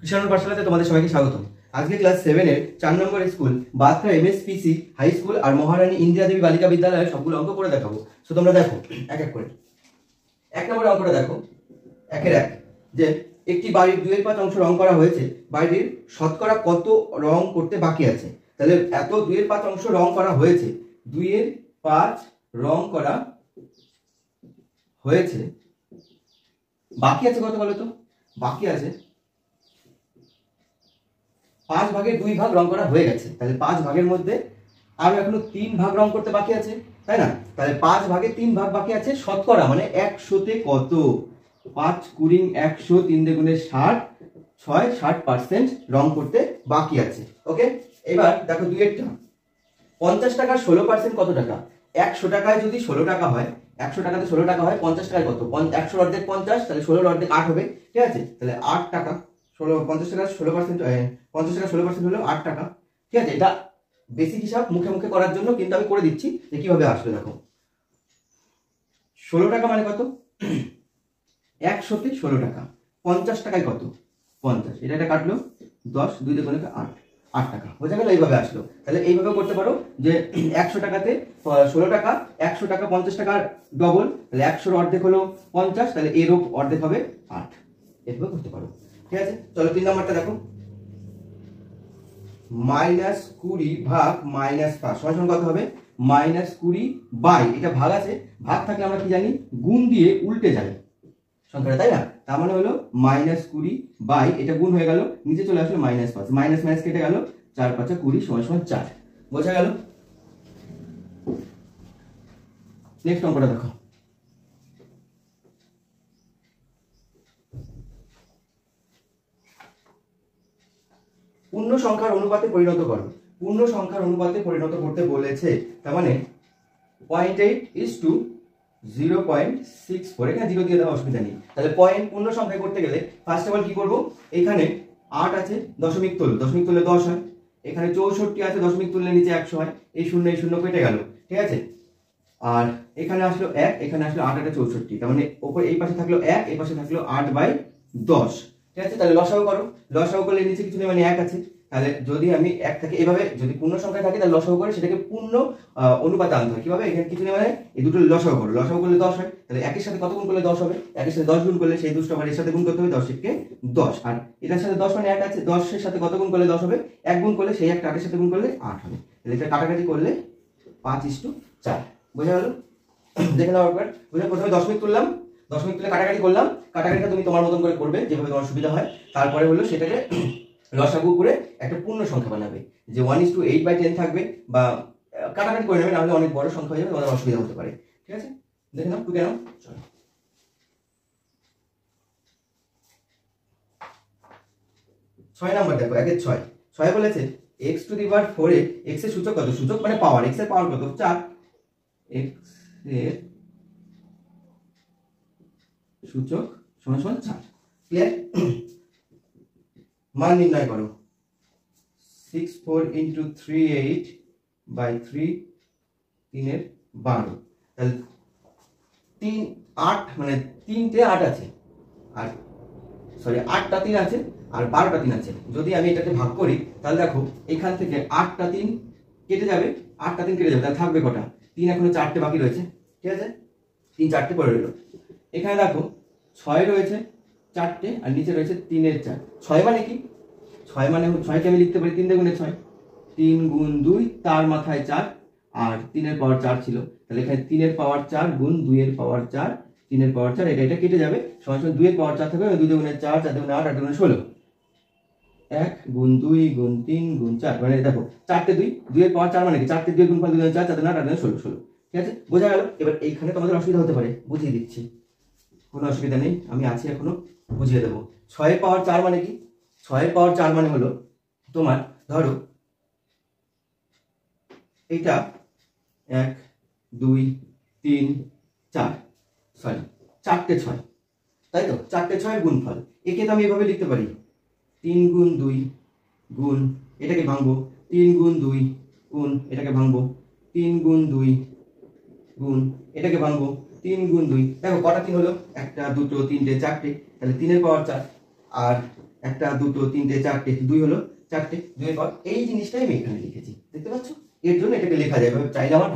কৃষাণু পাঠশালাতে তোমাদের সবাইকে স্বাগত। আজকে ক্লাস 7 এর 4 নম্বর স্কুল বাদরা এমএসপিসি হাই স্কুল আর মহারানী ইন্দিরা দেবী বালিকা বিদ্যালয়ের সবগুলো অঙ্ক করে দেখাবো। সো তোমরা দেখো এক এক করে। এক নম্বর অঙ্কটা দেখো, একের এক, যে একটি বাড়ির 2/5 অংশ রং করা হয়েছে, বাড়ির শতকরা কত রং করতে বাকি আছে? তাহলে এত 2/5 অংশ রং করা হয়েছে, 2/5 রং করা হয়েছে, বাকি আছে কত বলো তো? বাকি আছে 5 ভাগের 2 ভাগ রং করা হয়ে গেছে। তাহলে 5 ভাগের মধ্যে আরো এখনো 3 ভাগ রং করতে বাকি আছে, তাই না? তাহলে 5 ভাগে 3 ভাগ বাকি আছে, শতকরা মানে 100তে কত? 5 20 100, 3 দুগুণে 60, 6 60% রং করতে বাকি আছে। ওকে, এবার দেখো দুইয়েরটা, 50 টাকার 16% কত টাকা? 100 টাকায় যদি 16 টাকা হয়, 100 টাকাতে 16 টাকা হয়, 50 টাকায় কত? 100 অর্ধেক 50, তাহলে 16 অর্ধেক 8 হবে, ঠিক আছে? তাহলে 8 টাকা 50 টাকার 16%, 50 টাকার 16% হলো 8 টাকা, ঠিক আছে? এটা বেসিক হিসাব মুখে মুখে করার জন্য কিন্তু আমি করে দিচ্ছি যে কিভাবে আসবে। দেখো 16 টাকা মানে কত? 100তে 16 টাকা, 50 টাকায় কত? 50, এটা কাটলো 10, 2 দুগুণে 8, 8 টাকা, বোঝা গেল? এইভাবে আসলো। তাহলে এইভাবে করতে পারো যে 100 টাকাতে 16 টাকা, 100 টাকা 50 টাকার ডবল, তাহলে 100 অর্ধেক হলো 50, তাহলে এরও অর্ধেক হবে 8, এভাবে করতে পারো, ঠিক আছে? চলো 3 নম্বরটা দেখো, -20 ভাগ -5 সমান কত হবে? -20 বাই, এটা ভাগ আছে, ভাগ থাকলে আমরা কি জানি? গুণ দিয়ে উল্টে যায় সংখ্যাটা, তাই না? তার মানে হলো -20 বাই, এটা গুণ হয়ে গেল, নিচে চলে আসলো -5, মাইনাস মাইনাস কেটে গেল, 4 5 20 = 4, বোঝা গেল? নেক্সট অঙ্কটা দেখো, পূর্ণ সংখ্যার অনুপাতে পরিণত করো। পূর্ণ সংখ্যার অনুপাতে পরিণত করতে বলেছে, তার মানে 0.8 = 0.64, এখানে 0 দিয়ে দেওয়া অসুবিধা নেই। তাহলে পয়েন্ট পূর্ণ সংখ্যায় করতে গেলে ফার্স্ট অফ অল কি করব? এখানে 8 আছে, দশমিক তুললে 10 হয়, এখানে 64 আছে, দশমিক তুললে নিচে 100 হয়, এই শূন্য কেটে গেল, ঠিক আছে? আর এখানে আসলো 1, এখানে আসলো 8 8 64, তার মানে উপরে এই পাশে থাকলো 1, এই পাশে থাকলো 8/10, ঠিক আছে? তাহলে লসাগু করো, লসাগু করলে নিচে কিছু নেই মানে 1 আছে, তাহলে যদি আমি 1 থাকে এভাবে, যদি পূর্ণ সংখ্যা থাকে তাহলে লসাগু করে সেটাকে পূর্ণ অনুপাতে আনতে হয়। কিভাবে? এখানে কিছু নেই মানে এই দুটো লসাগু করো, লসাগু করলে 10 হয়, তাহলে 1 এর সাথে কত গুণ করলে 10 হবে? 1 এর সাথে 10 গুণ করলে সেই 2টা আবার এর সাথে গুণ করতে হবে, 10 কে 10, আর এটার সাথে 10 মানে 1 আছে, 10 এর সাথে কত গুণ করলে 10 হবে? 1 গুণ করলে সেই একটা 8 এর সাথে গুণ করলে 8 হবে, তাহলে এটা কাটাকাটি করলে 5:4, বোঝা গেল? দেখে নাও একবার, বুঝে প্রথমে দশমিক তুললাম, দশমিক তুলে কাটাকাটি করলাম, কাটাকাটিটা তুমি তোমার মতন করে করবে যেভাবে তোমার সুবিধা হয়। তারপরে হলো সেটাকে লসাগু করে একটা পূর্ণ সংখ্যা বানাবে, যে 1:8/10 থাকবে, বা কাটাকাটি করে নেবে, নাহলে অনেক বড় সংখ্যা হয়ে যাবে, তোমাদের অসুবিধা হতে পারে, ঠিক আছে? দেখে নাও, টুকে নাও। চলো 6 নাম্বার দেখো, 1 এর 6 বলেছে x⁴ এ x এর সূচক কত? সূচক মানে পাওয়ার, x এর পাওয়ার কত? 4, x এর সূচক = 4, ক্লিয়ার? মান নির্ণয় করো। 64 × 38/3, 3 এর 12, তাহলে 3 8 মানে 3টে 8 আছে, আর সরি 8টা 3 আছে আর 12টা 3 আছে। যদি আমি এটাকে ভাগ করি তাহলে দেখো এখান থেকে 8টা 3 কেটে যাবে, 8টা 3 কেটে যাবে, তাহলে থাকবে কটা? 3, এখনো 4টে বাকি রয়েছে, ঠিক আছে? 3 4টে পড়ে রইল। এখানে দেখো 6 রয়েছে 4টে, আর নিচে রয়েছে 3 এর 4। 6 মানে কি? 6 মানে 6কে আমি লিখতে পারি 3 দুগুণে 6, 3 গুণ 2, তার মাথায় 4, আর 3 এর পাওয়ার 4 ছিল, তাহলে এখানে 3 এর পাওয়ার 4 গুণ 2 এর পাওয়ার 4, 3 এর পাওয়ার 4, এটা কেটে যাবে, সমান 2 এর পাওয়ার 4 থাকবে, 2 দুগুণে 4, 4 দুগুণে 8, 8 দুগুণে 16, 1 গুণ 2 গুণ 3 গুণ 4, মানে দেখো 4টে 2, 2 এর পাওয়ার 4 মানে কি? 4টে 2 গুণ 2 দুগুণে 4, 4 দুগুণে 8, 8 দুগুণে 16, ঠিক আছে? বোঝা গেল? এবার এইখানে তোমাদের অসুবিধা হতে পারে, বুঝিয়ে দিচ্ছি, কোনো অসুবিধা নেই, আমি আছি এখনো, বুঝিয়ে দেবো। 6 এর পাওয়ার 4 মানে কি? 6 এর পাওয়ার 4 মানে হলো তোমার, ধরো এটা 1 2 3 4, সরি 4টে 6, তাই তো? 4টে 6 এর গুণফল, একে তো আমি এভাবে লিখতে পারি 3 গুণ 2 গুণ, এটাকে ভাঙবো, 3 গুণ 2 গুণ, এটাকে ভাঙবো, 3 গুণ 2 গুণ, এটাকে ভাঙবো, 3 গুণ 2, দেখো কটা 3 হলো? 1টা 2টো 3টে 4টে, তাহলে 3 এর পাওয়ার 4, আর একটা, দুটো, তিনটে, চারটে, 2 হলো, চারটে, 2 এর পর এই জিনিসটাই আমি এখানে লিখেছি, দেখতে পাচ্ছ? এর জন্য এটাকে লেখা যায়, চাইলে আমার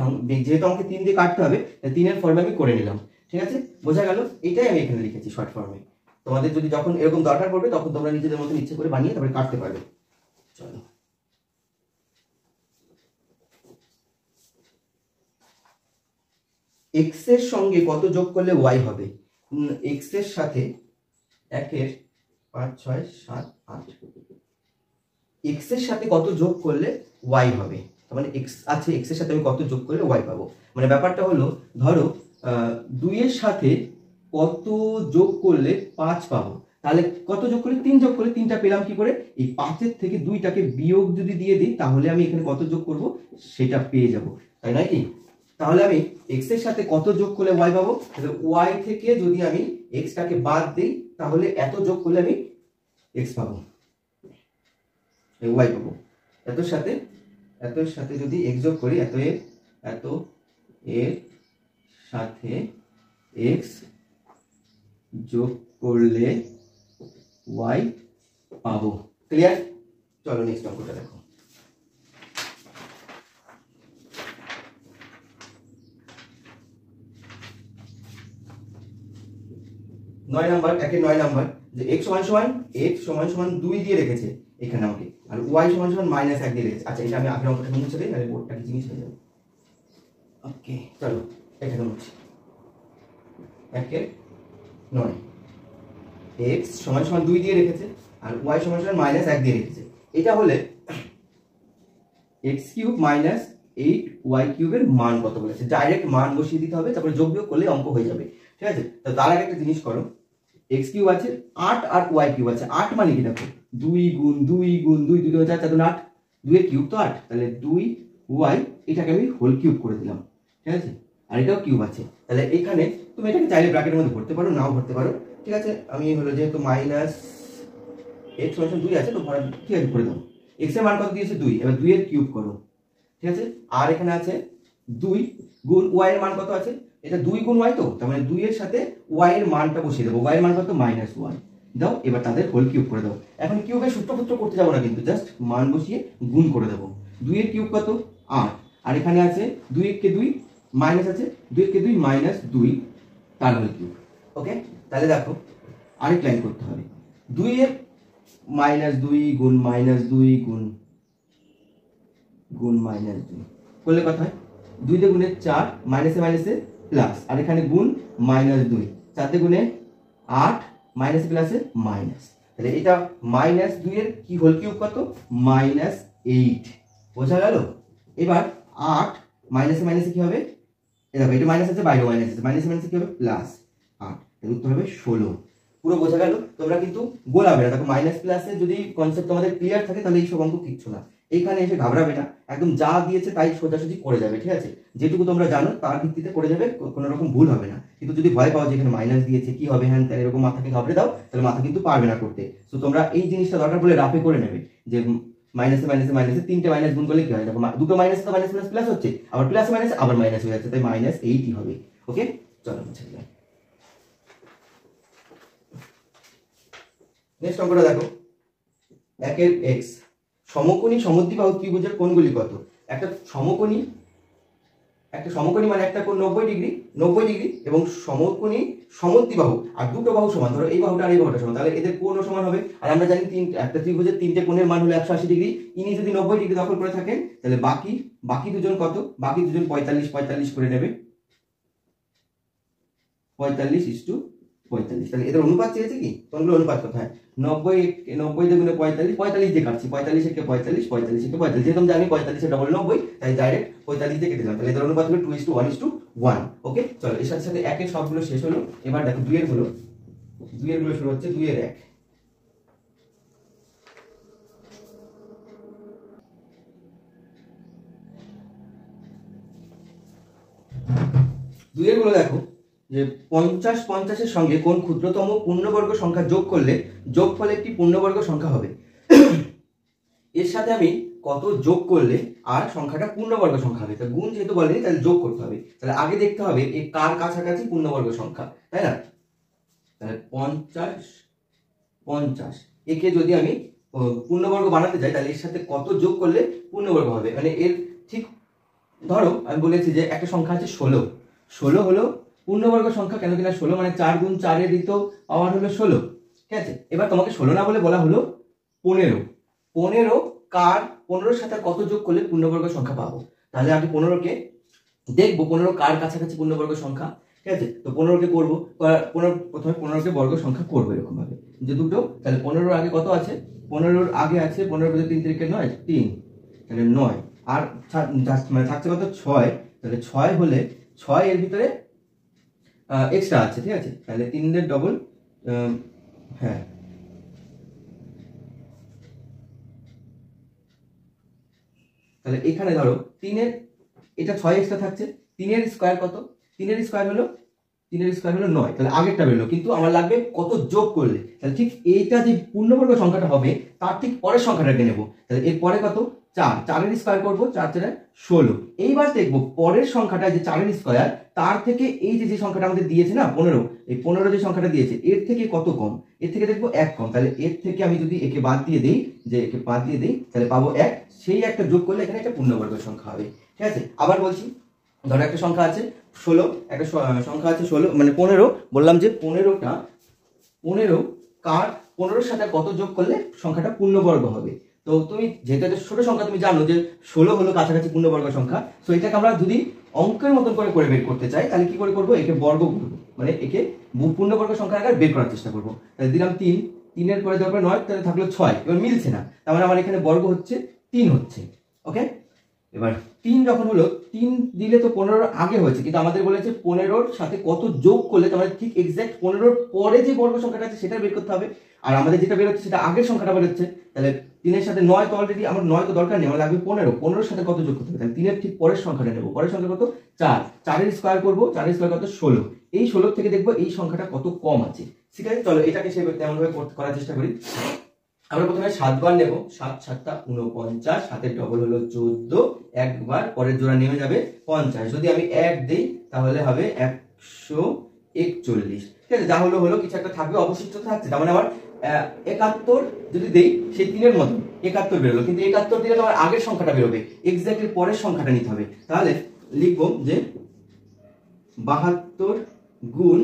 যেহেতু আমাকে 3 দিয়ে কাটতে হবে, 3 এর ফর্মে আমি করে নিলাম, ঠিক আছে? বোঝা গেল? এটাই আমি এখানে লিখেছি শর্ট ফর্মে। তোমাদের যদি যখন এরকম দরকার পড়বে তখন তোমরা নিজেদের মতো ইচ্ছে করে বানিয়ে তারপরে কাটতে পারবে। চলো, এক্স এর সঙ্গে কত যোগ করলে ওয়াই হবে? এক্স এর সাথে 1 এর 5, 6, 7, 8, এক্স এর সাথে কত যোগ করলে ওয়াই হবে, তার মানে এক্স আছে, এক্স এর সাথে আমি কত যোগ করলে ওয়াই পাবো। মানে ব্যাপারটা হলো, ধরো 2 এর সাথে কত যোগ করলে 5 পাবো, তাহলে কত যোগ করলে? 3 যোগ করলে 3টা পেলাম কি করে? এই 5 এর থেকে 2টাকে বিয়োগ যদি দিয়ে দিই তাহলে আমি এখানে কত যোগ করব সেটা পেয়ে যাব, তাই নয় কি? তাহলে আমি এক্স এর সাথে কত যোগ করলে ওয়াই পাবো? তাহলে ওয়াই থেকে যদি আমি এক্সটাকে বাদ দিই তাহলে এত যোগ করলে আমি এক্স পাবো, ওয়াই পাবো। এতর সাথে যদি এক্স যোগ করি, এত এর সাথে এক্স যোগ করলে ওয়াই পাবো। ক্লিয়ার? চলো নেক্সট অঙ্কটা দেখো। নয় নাম্বার, 9 নাম্বার, যে x সমান 2 দিয়ে রেখেছে এখানে আমাকে, আর y সমান -1 দিয়ে রেখেছে। আচ্ছা, এটা আমি আগের অঙ্কটা মুছে দিই, নাহলে বোর্ডটা কি জিনিস হয়ে যাবে। ওকে, চলো এখানে মুছি। 9 x সমান 2 দিয়ে রেখেছে আর y সমান -1 দিয়ে রেখেছে। এটা হলে x³ - 8y³ এর মান কত বলেছে? ডাইরেক্ট মান বসিয়ে দিতে হবে, তারপরে যোগ বিয়োগ করলে অঙ্ক হয়ে যাবে, ঠিক আছে? তো তার আগে একটা জিনিস করো, x³ আছে 8 আর y³ আছে। 8 মানে কি? দেখো 2 গুণ 2 গুণ 2, 2 4 4 8, 2 এর কিউব তো 8, তাহলে 2y, এটাকে আমি হোল কিউব করে দিলাম, ঠিক আছে? আর এটাও কিউব আছে, তাহলে এখানে তুমি এটাকে চাইলে ব্র্যাকেটের মধ্যে ভরতে পারো, নাও ভরতে পারো, ঠিক আছে? আমি হলো যেহেতু x সমান 2 আছে তো ঠিক আছে, করে দাও। x এর মান কত দিয়েছে? 2, এবার 2 এর কিউব করো, ঠিক আছে? আর এখানে আছে 2 গুণ y এর মান কত আছে? এটা 2 গুণ y, তো তার মানে 2 এর সাথে y এর মানটা বসিয়ে দেবো। y এর মান কত? -1 দাও। এবার তাদের হোল কিউব করে দাও। এখন কিউবের সূত্র করতে যাবো না, কিন্তু জাস্ট মান বসিয়ে গুণ করে দেবো। 2 এর কিউব কত? 8, আর এখানে আছে 2 কে 2 মাইনাস আছে, 2 কে 2 -2, তার হোল কিউব। ওকে, তাহলে দেখো আরেক লাইন করতে হবে। 2 এর -2 গুণ -2 গুণ -2 করলে কত হয়? 2 দিয়ে গুণে 4, মাইনাসে মাইনাসে প্লাস, আর এখানে গুণ -2, 4 দিয়ে গুণে 8, মাইনাসে প্লাসে মাইনাস, তাহলে এটা -2 এর কি হোল কিউব কত? -8। বোঝা গেল? এবার 8 মাইনাসে মাইনাসে কি হবে? দেখো এটা মাইনাস আছে, বাইরেও মাইনাস আছে, মাইনাসে মাইনাসে কি হবে? +8, এর উত্তর হবে 16। পুরো বোঝা গেল? তোমরা কিন্তু গোলাবে না। দেখো মাইনাস প্লাসে যদি কনসেপ্ট তোমাদের ক্লিয়ার থাকে তাহলে এই সব অঙ্ক কিচ্ছু না, এইখানে এসে ঘাবড়াবে না, একদম যা দিয়েছে তাই সোজাসুজি করে যাবে, ঠিক আছে? যেটুকু তোমরা জানো তার ভিত্তিতে করে যাবে, কোনো রকম ভুল হবে না। কিন্তু যদি ভয় পাও যে এখানে মাইনাস দিয়েছে কি হবে, হ্যাঁ তাহলে এরকম মাথাকে ঘাবড়ে দাও, তাহলে মাথা কিন্তু পারবে না করতে। তো তোমরা এই জিনিসটা দরকার পড়লে রাফে করে নেবে, যে মাইনাসে মাইনাসে মাইনাসে 3টে মাইনাস গুণ করলে কি হয়? দেখো দুটো মাইনাস তো মাইনাস প্লাস প্লাস হচ্ছে, আবার প্লাস মাইনাস আবার মাইনাস হয়ে যাচ্ছে, তাই -8ই হবে। ওকে, চলো মুছে দিলাম। নেক্সট অঙ্কটা দেখো। 1 এর x সমকোণী সমদ্বিবাহু ত্রিভুজের কোণগুলি কত? একটা সমকোণী মানে একটা কোণ 90 ডিগ্রি এবং সমকোণী সমদ্বিবাহু আর দুটো বাহু সমান, ধরো এই বাহুটা আর এই বাহুটা সমান, তাহলে এদের কোণও সমান হবে। আর আমরা জানি একটা ত্রিভুজের 3টে কোণের মান হলো 180 ডিগ্রি। ইনি যদি 90 ডিগ্রি দখল করে থাকেন তাহলে বাকি দুজন কত? বাকি দুজন 45 করে নেবে, 45:45। তাহলে এদের অনুপাত চেয়েছে কি? কোনগুলো অনুপাত কত? হ্যাঁ 90 দিয়ে গুণে 45 দিয়ে কাটছি, 45 একে 45 যেহেতু আমি জানি 45 এর ডবল 90, তাই ডাইরেক্ট 45 দিয়ে কেটে দিলাম। তাহলে এদের অনুপাত হলো 2:1:1। ওকে, চলো এর সাথে সাথে 1 এর সবগুলো শেষ হলো। এবার দেখো 2 এর গুলো শুরু হচ্ছে 2 এর 1। 2 এর গুলো দেখো যে 50 এর সঙ্গে কোন ক্ষুদ্রতম পূর্ণবর্গ সংখ্যা যোগ করলে যোগফল একটি পূর্ণবর্গ সংখ্যা হবে। এর সাথে আমি কত যোগ করলে আর সংখ্যাটা পূর্ণবর্গ সংখ্যা হবে? তা গুণ যেহেতু বলেনি তাহলে যোগ করতে হবে। তাহলে আগে দেখতে হবে এই কার কাছাকাছি পূর্ণবর্গ সংখ্যা, তাই না? তাহলে 50 একে যদি আমি পূর্ণবর্গ বানাতে যাই তাহলে এর সাথে কত যোগ করলে পূর্ণবর্গ হবে, মানে এর ঠিক ধরো আমি বলেছি যে একটা সংখ্যা আছে 16, 16 হলো পূর্ণবর্গ সংখ্যা, কেন কিনা 16 মানে 4 গুণ 4 এর দ্বিতীয় পাওয়ার হলো 16, ঠিক আছে। এবার তোমাকে 16 না বলে বলা হলো 15, 15 কার 15 সাথে কত যোগ করলে পূর্ণবর্গ সংখ্যা পাবো, তাহলে আমি 15কে দেখবো 15 কার কাছাকাছি পূর্ণবর্গ সংখ্যা, ঠিক আছে। তো 15কে করবো, প্রথমে 15কে বর্গ সংখ্যা করবো এরকম ভাবে যে দুটো, তাহলে 15 আগে কত আছে, 15 আগে আছে 15 × 3 = 9, 3, তাহলে 9 আর মানে থাকছে কত 6, তাহলে 6 হলে 6 এর ভিতরে এক্সট্রা আছে, ঠিক আছে, তাহলে 3 এর ডবল, হ্যাঁ তাহলে এখানে ধরো 3 এর এটা 6 এক্সট্রা থাকছে, 3 এর স্কয়ার কত, 3 এর স্কয়ার হলো 9, তাহলে আগেরটা বেরোলো, কিন্তু আমার লাগবে কত যোগ করলে, তাহলে ঠিক এইটা যে পূর্ণবর্গ সংখ্যাটা হবে তার ঠিক পরের সংখ্যাটাকে নেব, তাহলে এর পরে কত 4, 4 এর স্কয়ার করবো, 4 4 16, এইবার দেখবো পরের সংখ্যাটা যে 4 এর স্কয়ার তার থেকে এই যে সংখ্যাটা আমাদের দিয়েছে না 15, এই 15 যে সংখ্যাটা দিয়েছে এর থেকে কত কম, এর থেকে দেখবো 1 কম, তাহলে এর থেকে আমি যদি একে বাদ দিয়ে দিই, তাহলে পাবো 1, সেই একটা যোগ করলে এখানে একটা পূর্ণবর্গ সংখ্যা হবে, ঠিক আছে। আবার বলছি, ধরো একটা সংখ্যা আছে 16, একটা সংখ্যা আছে 16 মানে 15, বললাম যে 15 কার 15 সাথে কত যোগ করলে সংখ্যাটা পূর্ণবর্গ হবে। তো তুমি যেহেতু একটা ছোট সংখ্যা তুমি জানো যে 16 হলো কাছাকাছি পূর্ণবর্গ সংখ্যা, তো এটাকে আমরা যদি অঙ্কের মতন করে বের করতে চাই তাহলে কি করে করবো, একে বর্গ করবো, মানে একে পূর্ণবর্গ সংখ্যা আকারে বের করার চেষ্টা করবো, তাহলে দিলাম 3, 3 এর পরে দেওয়ার পরে 9, তাহলে থাকলো 6, এবার মিলছে না, তার মানে আমার এখানে বর্গ হচ্ছে 3 হচ্ছে, ওকে। এবার 3 যখন হলো, 3 দিলে তো 15 আগে হয়েছে, কিন্তু আমাদের বলেছে 15 সাথে কত যোগ করলে, তার মানে ঠিক এক্সাক্ট 15 পরে যে বর্গ সংখ্যাটা আছে সেটা বের করতে হবে, আর আমাদের যেটা বের হচ্ছে সেটা আগের সংখ্যাটা বের হচ্ছে, তাহলে 3 এর সাথে 9 তো অলরেডি, আমার 9 তো দরকার নেই, আমার লাগবে 15 সাথে কত যোগ করতে হবে, তাহলে 3 এর ঠিক পরের সংখ্যাটা নেব, পরের সংখ্যা কত 4, 4 এর স্কয়ার করব, 4 এর স্কয়ার কত 16, এই 16 থেকে দেখবো এই সংখ্যাটা কত কম আছে, ঠিক আছে। চলো এটাকে তেমন ভাবে করার চেষ্টা করি। আমরা প্রথমে 7 বার নেব, 7 7 49, 7 এর ডবল হলো 14, একবার পরের জোড়া নেমে যাবে 50, যদি আমি 1 দেই তাহলে হবে 141, ঠিক আছে, যা হলো কিছু একটা থাকবে, অবশিষ্ট থাকছে, তার মানে আমার 71 যদি দেই সেই 3 এর মতো 71 বেরোলো, কিন্তু 71 দিলে তো আমার আগের সংখ্যাটা বেরোবে, এক্স্যাক্টলি পরের সংখ্যাটা নিতে হবে, তাহলে লিখবো যে 72 গুণ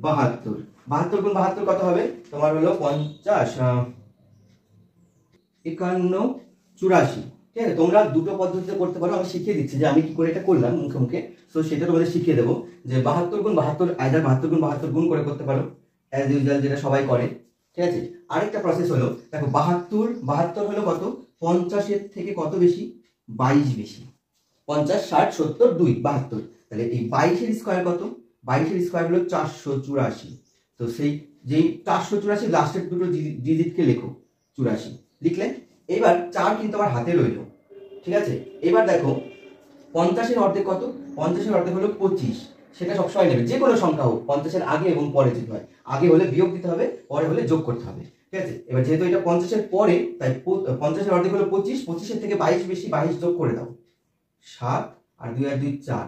72, 72 গুণ 72 কত হবে, তোমার হলো 50, 51 84, ঠিক আছে। তোমরা দুটো পদ্ধতিতে করতে পারো, আমি শিখিয়ে দিচ্ছি যে আমি কি করে এটা করলাম মুখে মুখে, তো সেটা তোমাদের শিখিয়ে দেবো যে 72 গুণ 72, আইদার 72 গুণ 72 গুণ করে করতে পারো অ্যাজ ইউজুয়াল, যেটা সবাই করে, ঠিক আছে। আরেকটা প্রসেস হলো, দেখো 72 হলো কত, 50 এর থেকে কত বেশি, 22 বেশি, 50 60 70 2 72, তাহলে এই 22 এর স্কয়ার কত, 22 এর স্কয়ার হলো 484, তো সেই যেই 484 লাস্টের দুটো ডিজিটকে লেখো 84 লিখলে, এবার 4 কিন্তু আমার হাতে রইলো, ঠিক আছে। এবার দেখো 50 এর অর্ধেক কত, 50 এর অর্ধেক হলো 25, সেটা সবসময় নেবে, যে কোনো সংখ্যা হোক 50 এর আগে এবং পরে যদি হয়, আগে হলে বিয়োগ দিতে হবে, পরে হলে যোগ করতে হবে, ঠিক আছে। এবার যেহেতু এটা 50 এর পরে, তাই 50 এর অর্ধেক হলো 25, 25 এর থেকে 22 বেশি, 22 যোগ করে দাও, 7 আর 2 আর 2 4,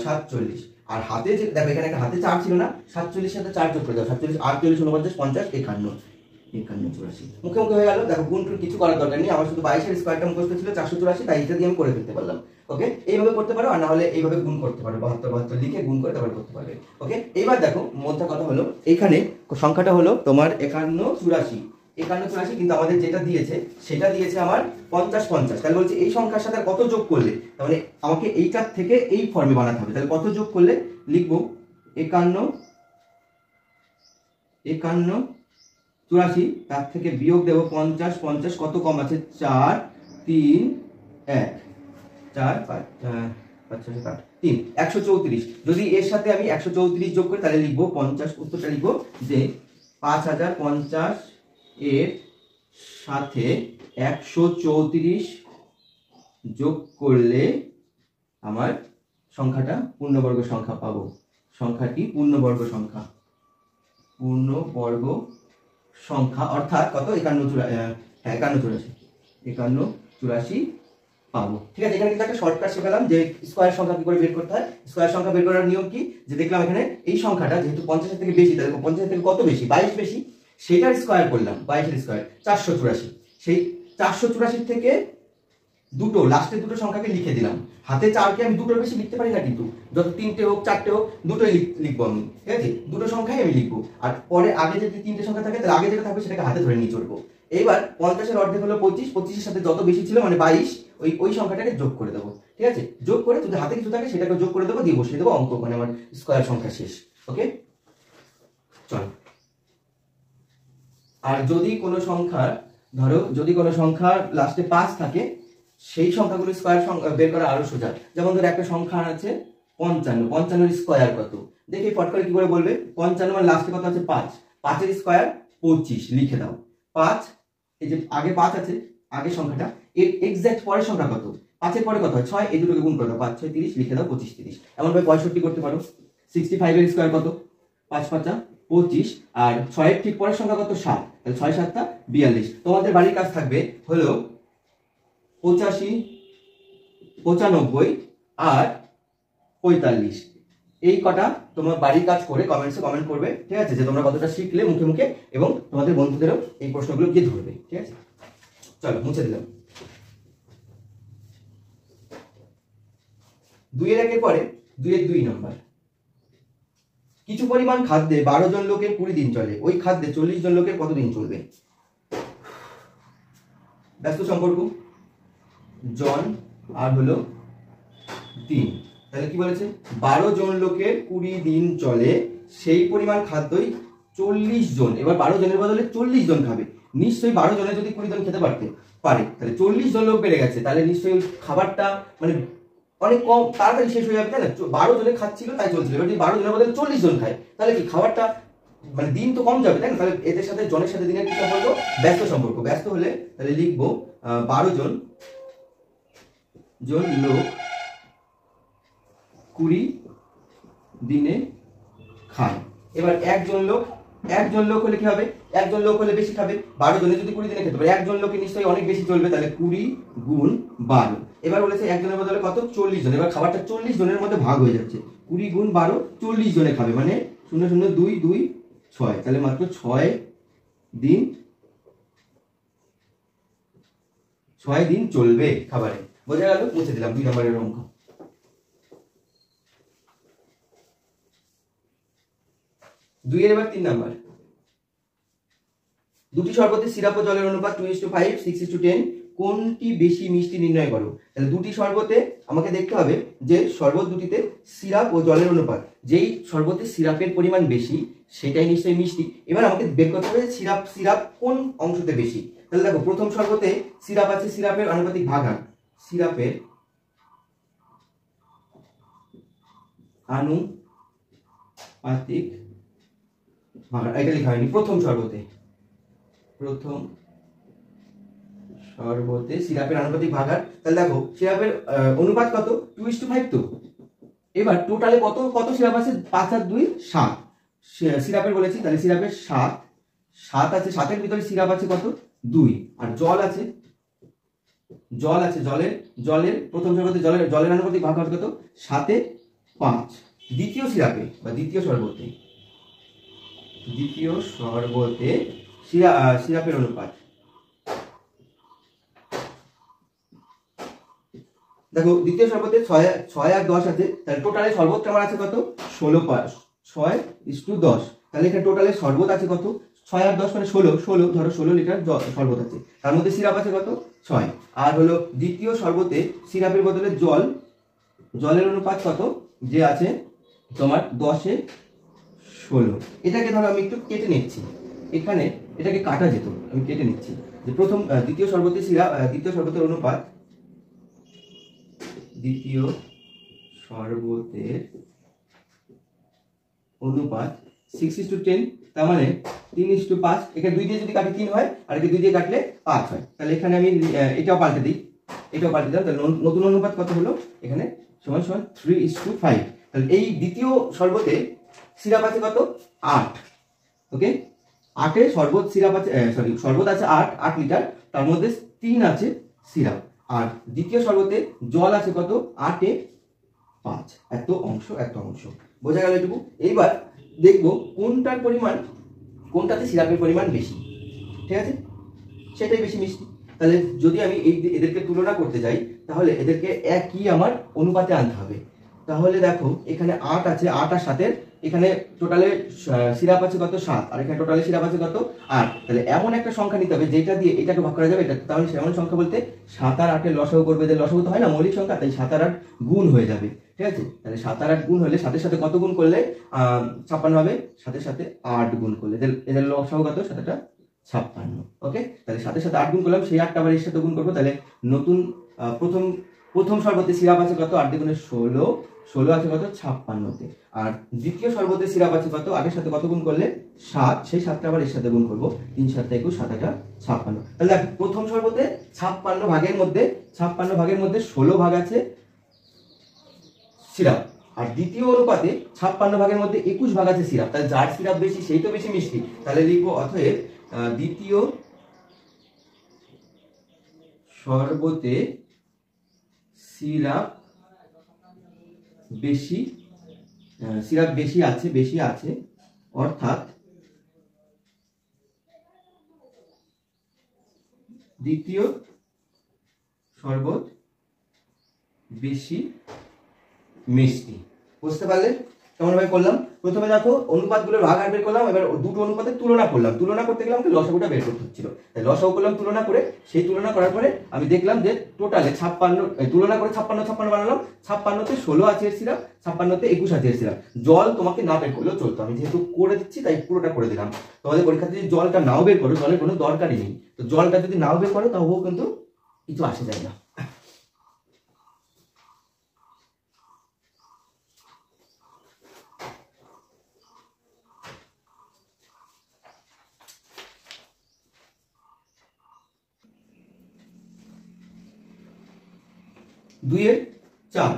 47, আর হাতে যে দেখো এখানে একটা হাতে 4 ছিল না, 47 এর সাথে 4 যোগ করে দাও, 47 48 49 50 51 84, মুখে মুখে হয়ে গেল। দেখো গুণটুর কিছু করার দরকার নেই, আমার শুধু 22 এর স্কয়ারটা মুখস্থ ছিল 484, তাই এটা দিয়ে আমি করে ফেলতে পারলাম, ওকে। এইভাবে করতে পারো, আর না হলে এইভাবে গুণ করতে পারো, 72 লিখে গুণ করে তারপর করতে পারবে, ওকে। এইবার দেখো মধ্যে কথা হলো, এখানে সংখ্যাটা হলো তোমার 51 84, কিন্তু আমাদের যেটা দিয়েছে সেটা দিয়েছে আমার 50 50, তাহলে বলছে এই সংখ্যার সাথে কত যোগ করলে, তার মানে আমাকে এইটার থেকে এই ফর্মে বানাতে হবে, তাহলে কত যোগ করলে লিখবো 51 84, তার থেকে বিয়োগ দেব 50 50, কত কম আছে 4 3 1, 4 5 5 7 3 134, যদি এর সাথে আমি 134 যোগ করি তাহলে লিখবো 50, উত্তরটা লিখবো যে 5050 এর সাথে 134 যোগ করলে আমার সংখ্যাটা পূর্ণবর্গ সংখ্যা পাবো, সংখ্যাটি পূর্ণবর্গ সংখ্যা অর্থাৎ কত 51 84 পাবো, ঠিক আছে। এখানে কিন্তু একটা শর্টকাট শেখালাম যে স্কয়ার সংখ্যা কি করে বের করতে হয়। স্কয়ার সংখ্যা বের করার নিয়ম কি, যে দেখলাম এখানে এই সংখ্যাটা যেহেতু 50 এর থেকে বেশি, তাহলে 50 এর থেকে কত বেশি, 22 বেশি, সেটার স্কোয়ার করলাম, 22 স্কোয়ার 484। সেই 484 থেকে দুটো লাস্টের দুটো সংখ্যাকে লিখে দিলাম। হাতে 4কে আমি দুটোর বেশি লিখতে পারি না, কিন্তু যত 3টে হোক 4টে হোক দুটোই লিখবো আমি, ঠিক আছে? দুটো সংখ্যাই আমি লিখবো, আর পরে আগে যদি 3টে সংখ্যা থাকে তাহলে আগে যেটা থাকবে সেটাকে হাতে ধরে নিয়ে চলবো। এইবার 50-এর অর্ধেক হলো 25, 25-এর সাথে যত বেশি ছিল মানে 22, ওই সংখ্যাটাকে যোগ করে দেবো, ঠিক আছে? যোগ করে যদি হাতে কিছু থাকে সেটাকে যোগ করে দেবো, দিয়ে বসিয়ে দেবো অঙ্ক, মানে আমার স্কোয়ার সংখ্যা শেষ। ওকে, চল। আর যদি কোনো সংখ্যা, ধরো যদি কোনো সংখ্যার লাস্টে 5 থাকে, সেই সংখ্যাগুলো স্কোয়ার বের করা আরো সোজা। যেমন ধরো একটা সংখ্যা আছে 55, 55-এর স্কোয়ার কত? দেখি ফট করে কি করে বলবে। 55 মানে লাস্টে কত আছে? 5, 5-এর স্কোয়ার 25, লিখে দাও। 5, এই যে আগে 5 আছে, আগের সংখ্যাটা, এর এক্সাক্ট পরের সংখ্যা কত? 5-এর পরে কত হয়? 6, এই দুটোকে গুণ করে দাও, 5 6 30, লিখে দাও 25 30। এমন ভাবে 65 করতে পারো। 65-এর স্কোয়ার কত? 5 5 25, আর 6-এর ঠিক পরের সংখ্যা কত? 7, তাহলে 6 7 42। তোমাদের বাড়ির কাজ থাকবে হলো 85, 95 আর 45। এই কটা তোমার বাড়ির কাজ করে কমেন্টসে কমেন্ট করবে, ঠিক আছে? যে তোমরা কতটা শিখলে মুখে মুখে, এবং তোমাদের বন্ধুদেরও এই প্রশ্নগুলো গিয়ে ধরবে, ঠিক আছে? চলো মুছে দিলাম। 2-এর 1-এর পরে 2-এর 2 নম্বর। কিছু পরিমাণ খাদ্যে 12 জন লোকের 20 দিন চলে, ওই খাদ্যে 40 জন লোকের কত দিন চলবে? ব্যস্ত সম্পর্ক, জন আর হলো দিন। তাহলে কি বলেছে? 12 জন লোকের 20 দিন চলে, সেই পরিমাণ খাদ্যই 40 জন। এবার 12 জনের বদলে 40 জন খাবে। নিশ্চয়ই 12 জনে যদি 20 জন খেতে পারে, তাহলে 40 জন লোক বেড়ে গেছে, তাহলে নিশ্চয়ই খাবারটা মানে অনেক কম তাড়াতাড়ি শেষ হয়ে যাবে, তাই না? 12 জনে খাচ্ছিল তাই চলছিল। এবার যদি 12 জনের বদলে 40 জন খায়, তাহলে কি খাবারটা মানে দিন তো কম যাবে, তাই না? তাহলে এদের সাথে জনের সাথে দিনের কি সম্পর্ক? ব্যস্ত সম্পর্ক। ব্যস্ত হলে তাহলে লিখবো 12 জন লোক 20 দিনে খায়। এবার একজন লোক হলে কি হবে? একজন লোক হলে বেশি খাবে। 12 জনে যদি 20 দিনে খেতে পারে, একজন লোকে নিশ্চয়ই অনেক বেশি চলবে, তাহলে 20 গুণ 12। এবার বলেছে একজনের বদলে কত? 40 জন। এবার খাবারটা 40 জনের মধ্যে ভাগ হয়ে যাচ্ছে। 20 গুণ 12, 40 জনে খাবে, মানে 0 0 2 2 6, তাহলে মাত্র 6 দিন চলবে খাবারে। বোঝা গেল? মুছে দিলাম 2 নম্বরের অঙ্ক। 2-এর এবার 3 নাম্বার। দুটি শরবতের সিরাপ ও জলের অনুপাত 2:5, 6:10, কোনটি বেশি মিষ্টি নির্ণয় করো। তাহলে দুটি শরবতে আমাকে দেখতে হবে যে শরবত দুটিতে সিরাপ ও জলের অনুপাত, যেই শরবতে সিরাপের পরিমাণ বেশি সেটাই নিশ্চয়ই মিষ্টি। এবার আমাকে বের করতে হবে সিরাপ কোন অংশতে বেশি। তাহলে দেখো, প্রথম শরবতে সিরাপ আছে, সিরাপের আনুপাতিক ভাগাহার, সিরাপের আনুপাতিক ভাগাহার, এটা লেখা হয়নি। প্রথম শরবতে সিরাপের আনুপাতিক ভাগাহার, তাহলে দেখো সিরাপের অনুপাত কত? 2:5 তো। এবার টোটালে কত সিরাপ আছে? 5 আর 2 7 সিরাপের বলেছি, তাহলে সিরাপের 7 আছে, 7-এর ভিতরে সিরাপ আছে কত? 2, আর জল আছে, জলের প্রথম শরবতে জলের আনুপাতিক ভাগাহার কত? 7-5। দ্বিতীয় সিরাপে বা দ্বিতীয় শরবতে সিরাপের অনুপাত, দেখো দ্বিতীয় শরবতে 6 আর 10 আছে, তাহলে টোটালে শরবত আমার আছে কত? 16:10। তাহলে এখানে টোটালে শরবত আছে কত? 6 আর 10 মানে 16 ধরো 16 লিটার শরবত আছে, তার মধ্যে সিরাপ আছে কত? 6। আর হলো দ্বিতীয় শরবতে সিরাপের বদলে জলের অনুপাত কত? যে আছে তোমার 10-16। এটাকে ধরো আমি একটু কেটে নিচ্ছি, এখানে এটাকে কাটা যেত, আমি কেটে নিচ্ছি যে দ্বিতীয় শরবতের অনুপাত, দ্বিতীয় শরবতের অনুপাত 6:10, তার মানে 3:5। এখানে 2 দিয়ে যদি কাটি 3 হয়, আর একে 2 দিয়ে কাটলে 5 হয়। তাহলে এখানে আমি এটাও পাল্টে দিই, তাহলে নতুন অনুপাত কত হলো? এখানে সমান 3:5। তাহলে এই দ্বিতীয় শরবতে সিরাপ আছে কত? 8। ওকে, 8-এ শরবত আছে 8 লিটার, তার মধ্যে 3 আছে সিরাপ। আর দ্বিতীয় শরবতে জল আছে কত? 8-5, এত অংশ। বোঝা গেল এটুকু? এইবার দেখবো কোনটার পরিমাণ কোনটাতে সিরাপের পরিমাণ বেশি, ঠিক আছে, সেটাই বেশি মিষ্টি। তাহলে যদি আমি এদেরকে তুলনা করতে যাই তাহলে এদেরকে একই আমার অনুপাতে আনতে হবে। তাহলে দেখো এখানে 8 আছে, 8 আর 7 এখানে টোটালে সিরাপ আছে কত 7, আর এখানে টোটালে সিরাপ আছে কত 8। তাহলে এমন একটা সংখ্যা নিতে হবে যেটা দিয়ে এটাকে ভাগ করা যাবে এটা। তাহলে এমন সংখ্যা বলতে 7 আর 8 এর লসাগু করবে, এদের লসাগু তো হয় না মৌলিক সংখ্যা, তাই 7 আর 8 গুণ হয়ে যাবে, ঠিক আছে। তাহলে 7 আর 8 গুণ হলে 7 সাথে কত গুণ করলে 56 হবে, 7 সাথে 8 গুণ করলে এদের লসাগু কত 7 টা 56। ওকে, তাহলে 7 সাথে 8 গুণ করলাম, সেই 8টা আবার এর সাথে গুণ করবো। তাহলে নতুন প্রথম শরবতে সিরাপ আছে কত 8 দ্বিগুণে 16, 16 আছে কত 56তে। আর দ্বিতীয় শরবতে সিরাপ আছে কত 8 এর সাথে কত গুণ করলে 7, সেই 7টা আবার এর সাথে গুণ করবো, 3 7 21 7 8 56। তাহলে প্রথম শরবতে 56 ভাগের মধ্যে 16 ভাগ আছে সিরাপ, আর দ্বিতীয় অনুপাতে 56 ভাগের মধ্যে 21 ভাগ আছে সিরাপ। তাহলে যার সিরাপ বেশি সেই তো বেশি মিষ্টি। তাহলে লিখবো অতএব দ্বিতীয় শরবতে সিরাপ বেশি আছে অর্থাৎ দ্বিতীয় শরবত বেশি মিষ্টি। বুঝতে পারলে কেমন ভাবে করলাম? প্রথমে দেখো অনুপাতগুলোর ভাগ আর বের করলাম, এবার দুটো অনুপাতের তুলনা করলাম। তুলনা করতে গেলে আমাকে লসাগুটা বের করতে হচ্ছিল, তাই লসাগু করলাম তুলনা করে। সেই তুলনা করার পরে আমি দেখলাম যে টোটালে 56 তুলনা করে 56 বানালাম। 56তে 16 আছে এর সিরাপ, 56তে 21 আছে এর সিরাপ। জল তোমাকে না বের করলেও চলতো, আমি যেহেতু করে দিচ্ছি তাই পুরোটা করে দিলাম। তোমাদের পরীক্ষাতে যদি জলটা নাও বের করো, জলের কোনো দরকারই নেই। তো জলটা যদি নাও বের করো তাও কিন্তু কিছু আসে যায় না। দুইয়ের 4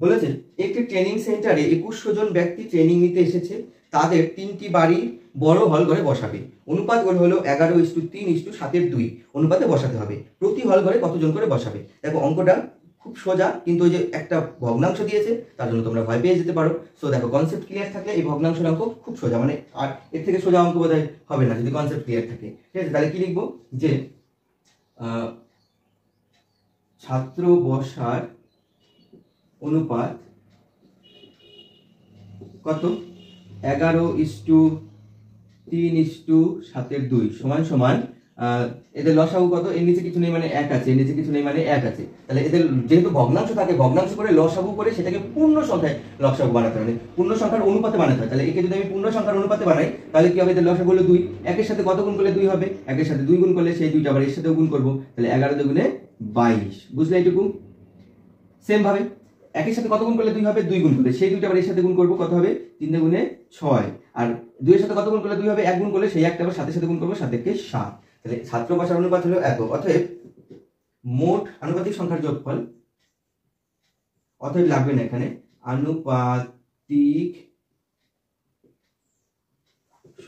বলেছে একটি ট্রেনিং সেন্টারে 2100 জন ব্যক্তি ট্রেনিং নিতে এসেছে, তাদের 3টি বাড়ির বড় হল ঘরে বসাবে। অনুপাত হলো 11:3:7:2 অনুপাতে বসাতে হবে। প্রতি হল ঘরে কতজন করে বসাবে? দেখো অঙ্কটা খুব সোজা, কিন্তু ওই যে একটা ভগ্নাংশ দিয়েছে তার জন্য তোমরা ভয় পেয়ে যেতে পারো। সো দেখো কনসেপ্ট ক্লিয়ার থাকলে এই ভগ্নাংশের অঙ্ক খুব সোজা, মানে আর এর থেকে সোজা অঙ্ক বোধহয় হবে না যদি কনসেপ্ট ক্লিয়ার থাকে, ঠিক আছে। তাহলে কি লিখবো যে ছাত্র বসার অনুপাত কত 11:3:7:2 সমান সমান এদের লসাগু কত, এর নিচে কিছু নেই মানে 1 আছে, এর নিচে কিছু নেই মানে 1 আছে। তাহলে এদের যেহেতু ভগ্নাংশ থাকে, ভগ্নাংশ করে লসাগু করে সেটাকে পূর্ণ সংখ্যায় লসাগু বানাতে হবে, পূর্ণ সংখ্যার অনুপাতে বানাতে হয়। তাহলে একে যদি আমি পূর্ণ সংখ্যার অনুপাতে বানাই তাহলে কি হবে, এদের লসাগু হলো 2। 1 এর সাথে কত গুণ করলে 2 হবে, 1 এর সাথে 2 গুণ করলে সেই 2টা আবার এর সাথেও গুণ করব, তাহলে 11 দুগুণে 22। বুঝলে এইটুকু? সেম ভাবে 1 এর সাথে কত গুণ করলে 2 হবে, 2 গুণ করলে সেই 2টা আবার এর সাথে গুণ করব, কত হবে 3 দুগুণে 6। আর 2 এর সাথে কত গুণ করলে 2 হবে, 1 গুণ করলে সেই একটা আবার 7 এর সাথে গুণ করব, 7 একে 7। তাহলে ছাত্র বসার অনুপাত হলো এত। অতএব মোট আনুপাতিক সংখ্যার যোগফল, অতএব লাগবে না এখানে, আনুপাতিক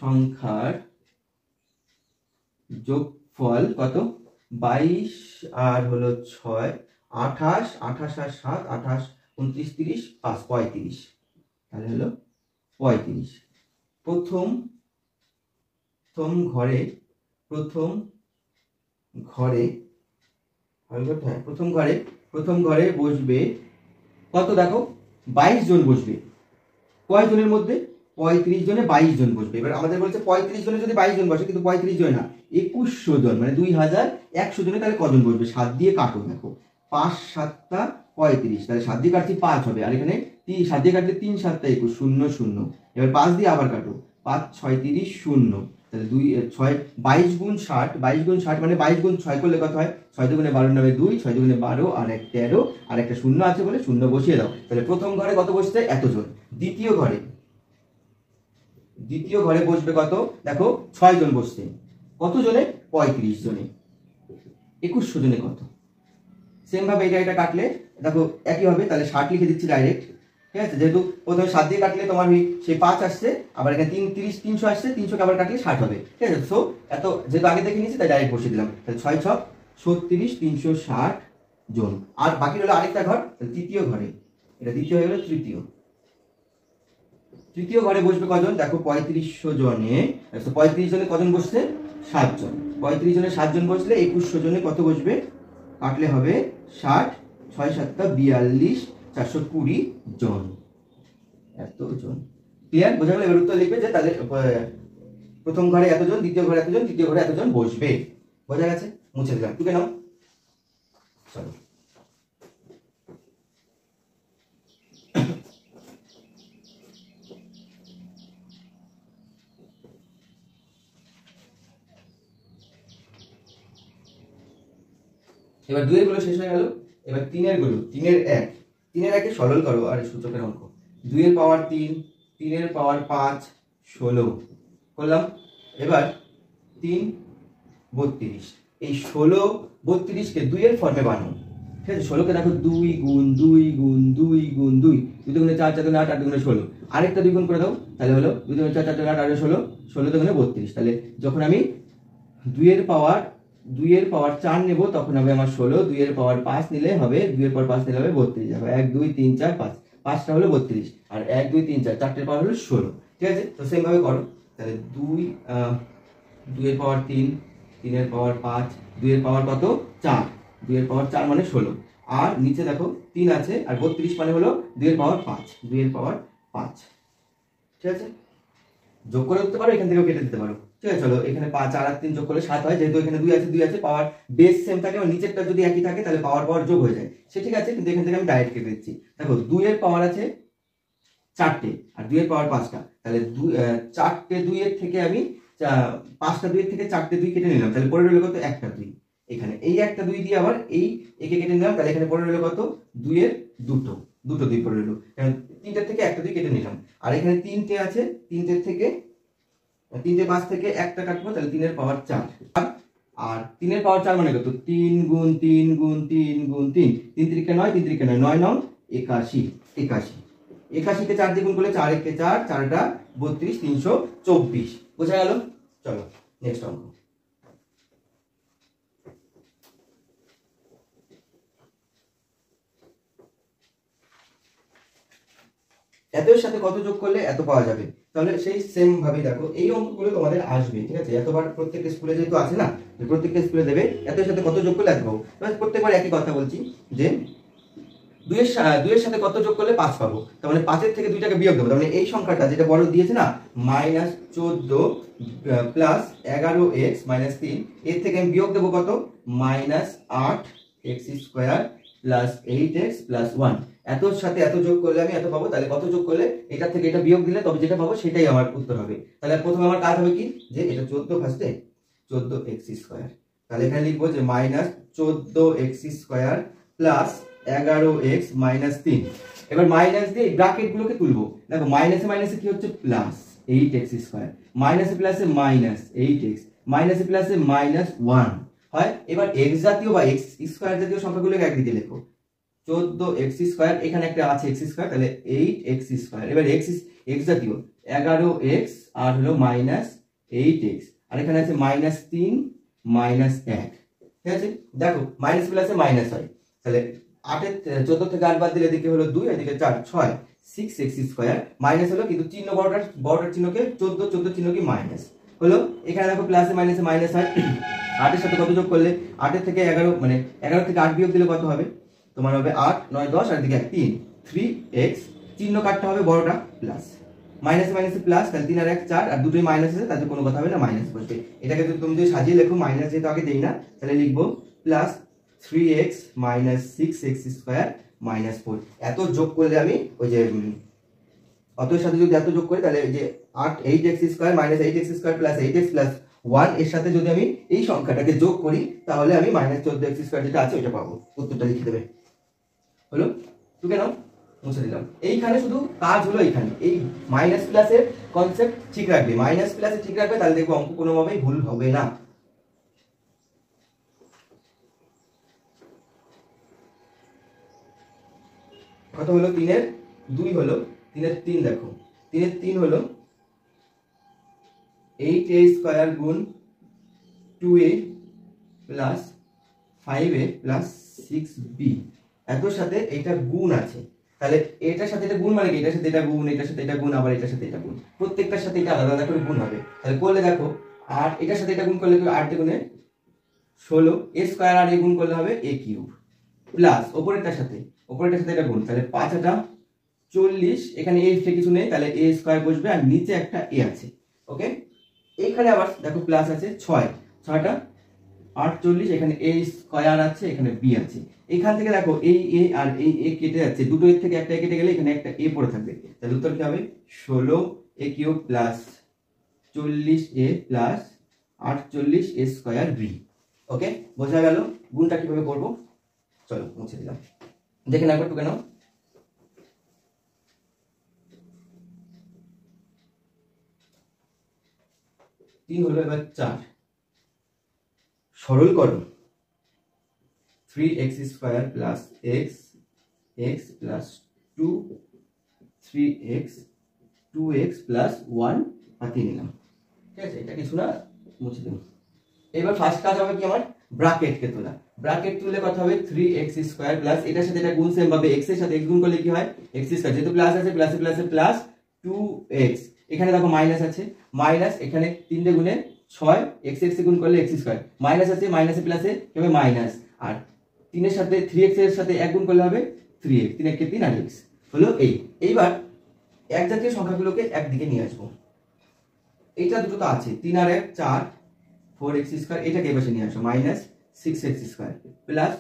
সংখ্যার যোগফল কত 22 আর হলো 6 28, 28 আর 7 28, 29, 30, 5 35, তাহলে হলো 35। প্রথম ঘরে বসবে কত, দেখো 22 জন বসবে। কয় জনের মধ্যে? 35 জনে 22 জন বসবে। এবার আমাদের বলছে 35 জনে যদি 22 জন বসে, কিন্তু 35 জন না 2100 জন, মানে 2100 জনে তাহলে কজন বসবে? 7 দিয়ে কাটো, দেখো 5 7 35, তাহলে 7 দিয়ে কাটছি 5 হবে, আর এখানে 7 দিয়ে কাটলে 3 7 21 0 0। এবার 5 দিয়ে আবার কাটো, 5 6 30 0, তাহলে 2 6 22 গুণ 60, 22 গুণ 60 মানে 22 গুণ 6 করলে কত হয়, 6 দুগুণে 12 9 2, 6 দুগুণে 12 আর 1 13, আর একটা শূন্য আছে বলে শূন্য বসিয়ে দাও। তাহলে প্রথম ঘরে কত বসছে, এতজন। দ্বিতীয় ঘরে বসবে কত, দেখো 6 জন বসছে। কত জনে? 35 জনে। 2100 জনে কত? সেম ভাবে এটা কাটলে দেখো একই হবে, তাহলে 60 লিখে দিচ্ছি ডাইরেক্ট, ঠিক আছে। যেহেতু প্রথমে 7 দিয়ে কাটলে তোমার সেই 5 আসছে, আবার এখানে 300 আসছে, 300 কে আবার কাটলে 60 হবে, ঠিক আছে। সো এত যেহেতু আগে দেখে নিয়েছি তাই ডাইরেক্ট বসিয়ে দিলাম। তাহলে 6 6 36, 360 জন। আর বাকি রইল আরেকটা ঘর, তৃতীয় ঘরে, এটা দ্বিতীয় হয়ে গেল তৃতীয়। তৃতীয় ঘরে বসবে কজন? দেখো 3500 জনে, 35 জনে কজন বসছে? 7 জন। 35 জনে 7 জন বসলে 2100 জনে কত বসবে? কাটলে হবে 60, 6 7 42, 420 জন। এত জন। ক্লিয়ার? বোঝা গেল? এবার উত্তর লিখবে যে তাহলে প্রথম ঘরে এতজন, দ্বিতীয় ঘরে এতজন, তৃতীয় ঘরে এতজন বসবে। বোঝা গেছে? মুছে দিলাম। টুকে নাও। চলো। এবার 2 এর গুলো শেষ হয়ে গেল। এবার 3 এর গুলো, 3 এর 1, 3 এর 1 সরল করো। আরে সূচকের অঙ্ক। 2 এর পাওয়ার 3, 3 এর পাওয়ার 5, 16 করলাম। এবার 3 32, এই 16 32 কে 2 এর ফর্মে বানাও। ঠিক আছে? 16 কে দেখো 2 গুণ 2 গুণ 2 গুণ 2, 2 গুণে 4, 4 গুণে 8, 8 গুণে 16। আরেকটা 2 গুণ করে দাও, তাহলে হলো 2 গুণে 4, 4 গুণে 8, 8 16, 16 গুণে 32। তাহলে যখন আমি 2 এর পাওয়ার 4 নেব তখন হবে আমার 16, 2 এর পাওয়ার 5 নিলে হবে, 2 এর পাওয়ার 5 নিলে হবে 32। দেখো 1 2 3 4 5, 5টা হলো 32, আর 1 2 3 4, 4টের পাওয়ার হলো 16। ঠিক আছে? তো সেম ভাবে করো। তাহলে 2 এর পাওয়ার 3, 3 এর পাওয়ার 5, 2 এর পাওয়ার কত? 4, 2 এর পাওয়ার 4 মানে 16, আর নিচে দেখো 3 আছে, আর 32 মানে হলো 2 এর পাওয়ার 5, 2 এর পাওয়ার 5। ঠিক আছে? যোগ করে দিতে পারো, এখান থেকেও কেটে দিতে পারো। ঠিক আছে? চলো, এখানে 5 আর 3 যোগ করলে 7 হয়, যেহেতু এখানে 2 আছে, 2 আছে, পাওয়ার বেস সেম থাকে, আর নিচেরটা যদি একই থাকে তাহলে পাওয়ার যোগ হয়ে যায়। সে ঠিক আছে, কিন্তু এখান থেকে আমি ডাইরেক্ট কেটে দিচ্ছি। দেখো 2 এর পাওয়ার আছে 4টে, আর 2 এর পাওয়ার 5টা, তাহলে 4টে 2 এর থেকে আমি 5টা 2 এর থেকে 4টে 2 কেটে নিলাম, তাহলে পরে রইল কত? একটা 2। এখানে এই একটা 2 দিয়ে আবার এই একে কেটে নিলাম, তাহলে এখানে পরে রইল কত? 2 এর দুটো 2 পরে রইল, কারণ 3টার থেকে একটা 2 কেটে নিলাম। আর এখানে 3টে আছে, 3টে 5 থেকে একটা কাটবো, তাহলে 3 এর পাওয়ার 4। আর 3 এর পাওয়ার 4 মানে কত? 3 গুণ 3 গুণ 3 গুণ 3, 3 3 9, 3 3 9, 9 9 81, 81 কে 4 দিয়ে গুণ করলে 4 1 কে 4, 4টা 32, 324। বোঝা গেল? চলো নেক্সট অঙ্ক। এতের সাথে কত যোগ করলে এত পাওয়া যাবে? তাহলে সেই সেম ভাবে দেখো, এই অঙ্কগুলো তোমাদের আসবে। ঠিক আছে? এতবার প্রত্যেকটা স্কুলে যেহেতু আছে না, প্রত্যেকটা স্কুলে দেবে এতের সাথে কত যোগ করলে এত পাবো। প্রত্যেকবার একই কথা বলছি যে 2 এর সাথে কত যোগ করলে 5 পাবো। তার মানে 5 এর থেকে 2টাকে বিয়োগ দেবো। তার মানে এই সংখ্যাটা যেটা বড় দিয়েছে না, -14 প্লাস 11x মাইনাস 3, এর থেকে আমি বিয়োগ দেবো কত? -8x square plus 8x plus 1। এতর সাথে এত যোগ করলে আমি এত পাবো। তাহলে কত যোগ করলে এটা থেকে এটা বিয়োগ দিলে তবে যেটা পাবো সেটাই আমার উত্তর হবে। তাহলে প্রথমে আমার কাজ হবে কি, যে এটা 14 ফার্স্টে 14x স্কয়ার, তাহলে এখানে লিখবো যে -14x square plus 11x minus 3। এবার মাইনাস দিয়ে ব্র্যাকেট গুলোকে তুলবো। দেখো মাইনাসে মাইনাসে কি হচ্ছে? প্লাস 8x স্কয়ার, মাইনাসে প্লাসে মাইনাস 8x, মাইনাসে প্লাসে মাইনাস 1 হয়। এবার x জাতীয় বা x স্কয়ার জাতীয় সংখ্যাগুলোকে একদিকে লেখো। 14x স্কয়ার, এখানে একটা আছে x স্কয়ার, তাহলে 8x স্কয়ার। এবার x জাতীয় 11x আর হলো মাইনাস 8x, আর এখানে আছে মাইনাস 3 মাইনাস 1। ঠিক আছে? দেখো মাইনাস প্লাসে মাইনাস হয়, তাহলে 14 থেকে 8 বাদ দিলে এদিকে হলো 2, এদিকে 4, 6 6x স্কয়ার। মাইনাস হলো কিন্তু চিহ্ন বড়টার চিহ্নকে 14 চিহ্ন কি মাইনাস হলো। এখানে দেখো প্লাসে মাইনাসে মাইনাস হয়। 8 এর সাথে কত যোগ করলে? 8 এর থেকে 11, মানে 11 থেকে 8 বিয়োগ দিলে কত হবে? তোমার হবে 8 9 10, আর এদিকে 3 3x, চিহ্ন কাটতে হবে বড়টা প্লাস, মাইনাসে মাইনাসে প্লাস, তাহলে 3 আর 1 4, আর দুটোই মাইনাস আছে, তাতে কোনো কথা হবে না, মাইনাস বসবে। এটাকে তুমি যদি সাজিয়ে লেখো, মাইনাস যেহেতু আগে দেই না, তাহলে লিখবো plus 3x minus 6x square minus 4। এত যোগ করলে আমি ওই যে অতএর সাথে যদি এত যোগ করি, তাহলে যে 8x square minus 8x square plus 8x plus 1 এর সাথে যদি আমি এই সংখ্যাটাকে যোগ করি, তাহলে আমি -14x স্কয়ার যেটা আছে ওটা পাবো। উত্তরটা লিখে দেবে। হলো? তুই নাও, মুছে দিলাম। এইখানে শুধু কাজ হলো এইখানে এই মাইনাস প্লাসের কনসেপ্ট ঠিক রাখবে, মাইনাস প্লাসে ঠিক রাখবে, তাহলে দেখবো অঙ্ক কোনোভাবেই ভুল হবে না। কত হলো? 3 এর 2 হলো, 3 এর 3 দেখো, 3 এর 3 হলো 8a স্কয়ার গুণ 2a plus 5a plus 6b। এতর সাথে এইটা গুণ আছে, তাহলে এটার সাথে এটা গুণ মানে কি, এটার সাথে এটা গুণ, এটার সাথে এটা গুণ, আবার এটার সাথে এটা গুণ, প্রত্যেকটার সাথে এটা আলাদা আলাদা করে গুণ হবে। তাহলে করলে দেখো 8, এটার সাথে এটা গুণ করলে 8 দ্বিগুণে 16, a স্কয়ার আর a গুণ করলে হবে a কিউব, প্লাস ওপরেরটার সাথে এটা গুণ, তাহলে 5 8 40, এখানে a কিছু নেই, তাহলে a স্কয়ার বসবে আর নিচে একটা a আছে। ওকে, এইখানে আবার দেখো প্লাস আছে 6, 6টা 48, এখানে a স্কয়ার আছে, এখানে b আছে। এখান থেকে দেখো এই a আর এই a কেটে যাচ্ছে, দুটো এর থেকে একটা a কেটে গেলে এখানে একটা a পড়ে থাকবে, তাহলে উত্তর কি হবে 16a cube plus 40a plus 48a square b। ওকে, বোঝা গেল গুণটা কিভাবে করব? চলো মুছে দিলাম, দেখে নাও একটু কেন। 3 হলো এবার 4, সরল করো 3x square plus x plus 2 3x 2x plus 1 হাতে নিলাম, ঠিক আছে, এটা কিছু না, মুছে দিলাম। এবার ফার্স্ট কাজ হবে কি আমার, ব্র্যাকেটকে তোলা। ব্র্যাকেট তুললে কথা হবে 3x স্কয়ার প্লাস এটার সাথে এটা গুণ সেম ভাবে x এর সাথে x গুণ করলে কি হয় x স্কয়ার, যেহেতু প্লাস আছে প্লাসে প্লাসে প্লাস 2x, এখানে দেখো মাইনাস আছে, মাইনাস এখানে 3 দিয়ে গুণে 6, x x গুণ করলে x স্কয়ার, মাইনাস আছে মাইনাসে প্লাসে কি হবে মাইনাস, আর 3 এর সাথে 3x এর সাথে 1 গুণ করলে হবে 3x, 3 1 কে 3 আর x হলো এই। এইবার এক জাতীয় সংখ্যাগুলোকে একদিকে নিয়ে আসবো, এইটা দুটো তো আছে, 3 আর 1 4 4x স্কয়ার, এটাকে এই পাশে নিয়ে আসো, minus 6x square plus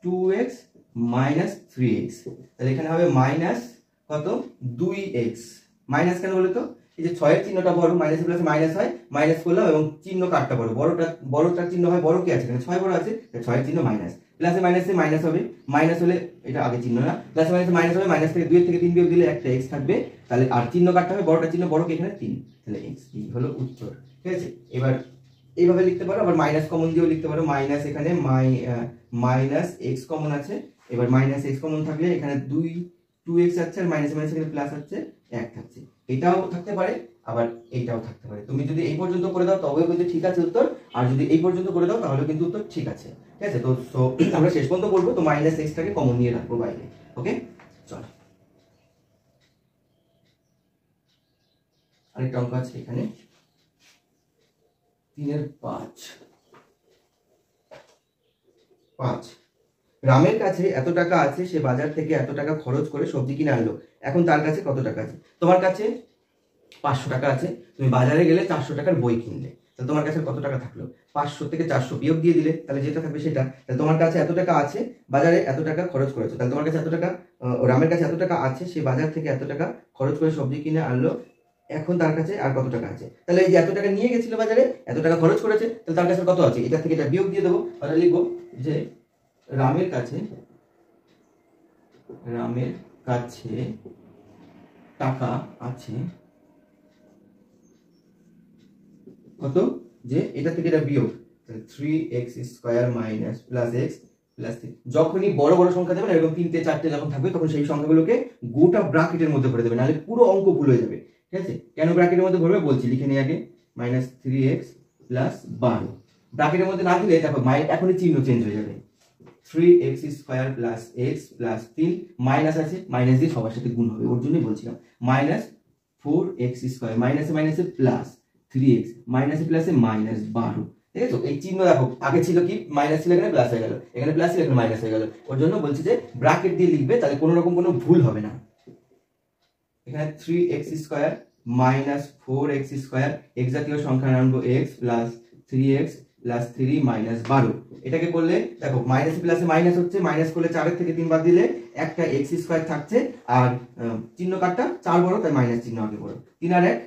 2x minus 3x, তাহলে এখানে হবে মাইনাস কত 2x, মাইনাস কেন বলো তো, এই যে 6 এর চিহ্নটা বড়, মাইনাস প্লাসে মাইনাস হয়, মাইনাস করলাম এবং চিহ্ন কাটটা বড়, বড়টার চিহ্ন হয় বড়, কি আছে এখানে 6 বড় আছে, 6 এর চিহ্ন মাইনাস, প্লাসে মাইনাসে মাইনাস হবে, মাইনাস হলে এটা আগে চিহ্ন না, প্লাসে মাইনাসে মাইনাস হবে, মাইনাস থেকে 2 এর থেকে 3 বিয়োগ দিলে একটা x থাকবে, তাহলে আর চিহ্ন কাটতে হবে, বড়টার চিহ্ন বড়, কি এখানে 3, তাহলে x, এই হলো উত্তর। ঠিক আছে, এবার এইভাবে লিখতে পারো, আবার মাইনাস কমন দিয়েও লিখতে পারো, মাইনাস এখানে মাইনাস x কমন আছে, এবার মাইনাস x কমন থাকলে এখানে 2x আছে, আর মাইনাস মাইনাস এখানে প্লাস আছে 1 থাকছে, এটাও থাকতে পারে আবার এইটাও থাকতে পারে। তুমি যদি এই পর্যন্ত করে দাও তবেও কিন্তু ঠিক আছে উত্তর, আর যদি এই পর্যন্ত করে দাও তাহলে কিন্তু উত্তর ঠিক আছে। ঠিক আছে, তো আমরা শেষ পর্যন্ত করবো, তো মাইনাস x টাকে কমন নিয়ে রাখবো বাইরে। ওকে, চলো আরেকটা অঙ্ক আছে এখানে, 3 এর 5। রামের কাছে এত টাকা আছে, সে বাজার থেকে এত টাকা খরচ করে সবজি কিনে আনলো, এখন তার কাছে কত টাকা আছে? তোমার কাছে 500 টাকা আছে, তুমি বাজারে গেলে 400 টাকার বই কিনলে, তাহলে তোমার কাছে কত টাকা থাকলো? 500 থেকে 400 বিয়োগ দিয়ে দিলে, তাহলে যেটা থাকবে সেটা, তাহলে তোমার কাছে এত টাকা আছে, বাজারে এত টাকা খরচ করেছো, তাহলে তোমার কাছে এত টাকা, রামের কাছে এত টাকা আছে, সে বাজার থেকে এত টাকা খরচ করে সবজি কিনে আনলো, এখন তার কাছে আর কত টাকা আছে? তাহলে এই যে এত টাকা নিয়ে গেছিল বাজারে, এত টাকা খরচ করেছে, তাহলে তার কাছে কত আছে, এটা থেকে এটা বিয়োগ দিয়ে দেবো, তাহলে লিখবো যে রামের কাছে টাকা আছে কত, যে এটা থেকে এটা বিয়োগ, 3x square minus plus x plus 3। যখনই বড় বড় সংখ্যা দেবেন, এরকম 3টে 4টে যখন থাকবে, তখন সেই সংখ্যাগুলোকে গোটা ব্র্যাকেটের মধ্যে ভরে দেবেন, নাহলে পুরো অঙ্ক ভুল হয়ে যাবে। ঠিক আছে, কেন ব্র্যাকেটের মধ্যে ভরবে বলছি, লিখে নিই আগে, মাইনাস 3x প্লাস 12, ব্র্যাকেটের মধ্যে না দিলে দেখো এখনই চিহ্ন চেঞ্জ হয়ে যাবে, 3x square plus x plus 3, minus আছে, মাইনাস দিয়ে সবার সাথে গুণ হবে, ওর জন্যই বলছিলাম, মাইনাস 4x স্কয়ার, মাইনাসে মাইনাসে প্লাস 3x, মাইনাসে প্লাসে মাইনাস 12। ঠিক আছে, এই চিহ্ন দেখো আগে ছিল কি, মাইনাস ছিল এখানে প্লাস হয়ে গেল, এখানে প্লাস ছিল এখানে মাইনাস হয়ে গেল, ওর জন্য বলছি যে ব্র্যাকেট দিয়ে লিখবে, তাহলে কোনো রকম কোনো ভুল হবে না। এখানে 3x square minus 4x square, x জাতীয় সংখ্যা আনবো x plus 3x plus 3 minus 12, এটাকে করলে দেখো মাইনাস প্লাসে মাইনাস হচ্ছে, মাইনাস করলে 4 থেকে 3 বাদ দিলে একটা x স্কয়ার থাকছে, আর চিহ্ন কাটটা 4 বড়, তাই মাইনাস চিহ্ন আগে বড়, 3 আর 1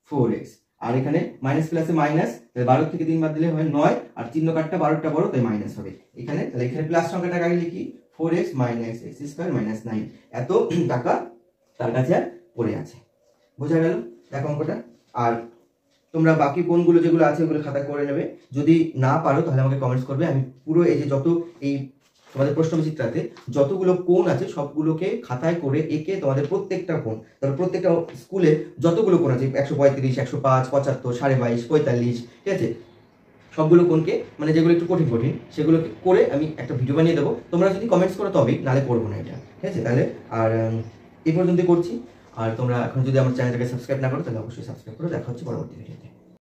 4x, আর এখানে মাইনাস প্লাসে মাইনাস, তাই 12 থেকে 3 বাদ দিলে হয় 9, আর চিহ্ন কাটটা 12টা বড়, তাই মাইনাস হবে এখানে, তাহলে এখানে প্লাস সংখ্যাটা আগে লিখি, 4x minus x square minus 9, এত টাকা তার কাছে আর পড়ে আছে। বোঝা গেল? দেখো অঙ্কটা, আর তোমরা বাকি কোনগুলো যেগুলো আছে ওগুলো খাতা করে নেবে, যদি না পারো তাহলে আমাকে কমেন্টস করবে, আমি পুরো এই যে যত এই তোমাদের প্রশ্নবিচিত্রাতে যতগুলো কোণ আছে সবগুলোকে খাতায় করে এঁকে তোমাদের প্রত্যেকটা কোণ, তারপর প্রত্যেকটা স্কুলে যতগুলো কোণ আছে 135 105 75 22.5 45, ঠিক আছে, সবগুলো কোণকে, মানে যেগুলো একটু কঠিন কঠিন সেগুলোকে করে আমি একটা ভিডিও বানিয়ে দেবো। তোমরা যদি কমেন্টস করো তবেই, নাহলে করবো না এটা, ঠিক আছে? তাহলে আর এই পর্যন্তই করছি। আর তোমরা এখন যদি আমার চ্যানেলটাকে সাবস্ক্রাইব না করো তাহলে অবশ্যই সাবস্ক্রাইব করো। দেখা হচ্ছে পরবর্তী ভিডিওতে।